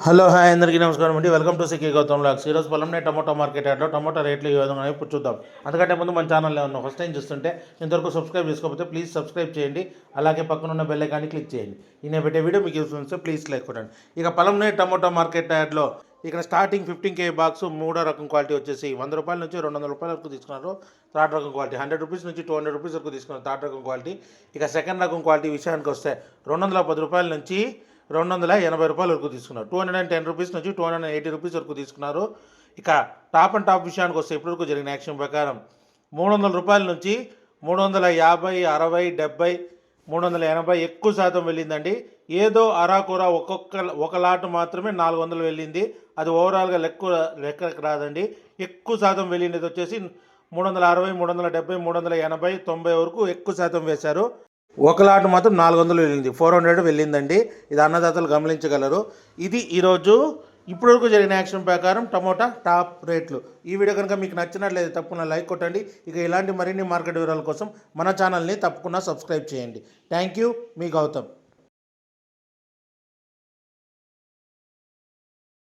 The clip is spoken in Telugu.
హలో హాయ్ అందరికీ నమస్కారం అండి. వెల్కమ్ టు సికే గౌతమ్ లాక్స్. ఈరోజు పొలంనే టమోటా మార్కెట్ యార్డ్లో టమోటా రేట్లు ఈ విధంగా ఇప్పుడు చూద్దాం. అందుకంటే ముందు మన ఛానల్లో ఉన్న ఫస్ట్ టైం చూస్తుంటే ఇంతవరకు సబ్స్క్రైబ్ చేసుకోకపోతే ప్లీజ్ సబ్స్క్రైబ్ చేయండి. అలాగే పక్కన ఉన్న బెల్ ఐకాన్ని క్లిక్ చేయండి. నేను పెట్టే వీడియో మీకు యూస్ వస్తే ప్లీజ్ లైక్ కొట్టండి. ఇక పొలంనే టమోటా మార్కెట్ యార్డ్లో ఇక్కడ స్టార్టింగ్ 15K బాక్స్ మూడో రకం క్వాలిటీ వచ్చేసి 100 రూపాయల నుంచి 200 రూపాయల వరకు తీసుకున్నారు. థర్డ్ రకం క్వాలిటీ 100 రూపీస్ నుంచి 200 రూపీస్ వరకు తీసుకున్నారు థర్డ్ రకం క్వాలిటీ. ఇక సెకండ్ రకం క్వాలిటీ విషయానికి వస్తే 210 రూపాయల నుంచి 280 రూపాయల వరకు తీసుకున్నారు. 210 రూపీస్ నుంచి 280 రూపీస్ వరకు తీసుకున్నారు. ఇక టాప్ అండ్ టాప్ విషయానికి వస్తే ఇప్పటివరకు జరిగిన యాక్షన్ ప్రకారం 300 రూపాయల నుంచి 350, 60, 70, 380 ఎక్కువ శాతం వెళ్ళిందండి. ఏదో అరాకొర ఒక లాట్ మాత్రమే 400 వెళ్ళింది. అది ఓవరాల్గా లెక్కకు రాదండి. ఎక్కువ శాతం వెళ్ళింది వచ్చేసి 360, 370, 380, 90 వరకు ఎక్కువ శాతం వేశారు. ఒక లాట్ మాత్రం 400 వెళ్ళింది, 400 వెళ్ళిందండి. ఇది అన్నదాతలు గమనించగలరు. ఇది ఈరోజు ఇప్పటివరకు జరిగిన యాక్షన్ ప్రకారం టమోటా టాప్ రేట్లు. ఈ వీడియో కనుక మీకు నచ్చినట్లయితే తప్పకుండా లైక్ కొట్టండి. ఇక ఇలాంటి మరిన్ని మార్కెట్ వివరాల కోసం మన ఛానల్ని తప్పకుండా సబ్స్క్రైబ్ చేయండి. థ్యాంక్ యూ, మీ గౌతమ్.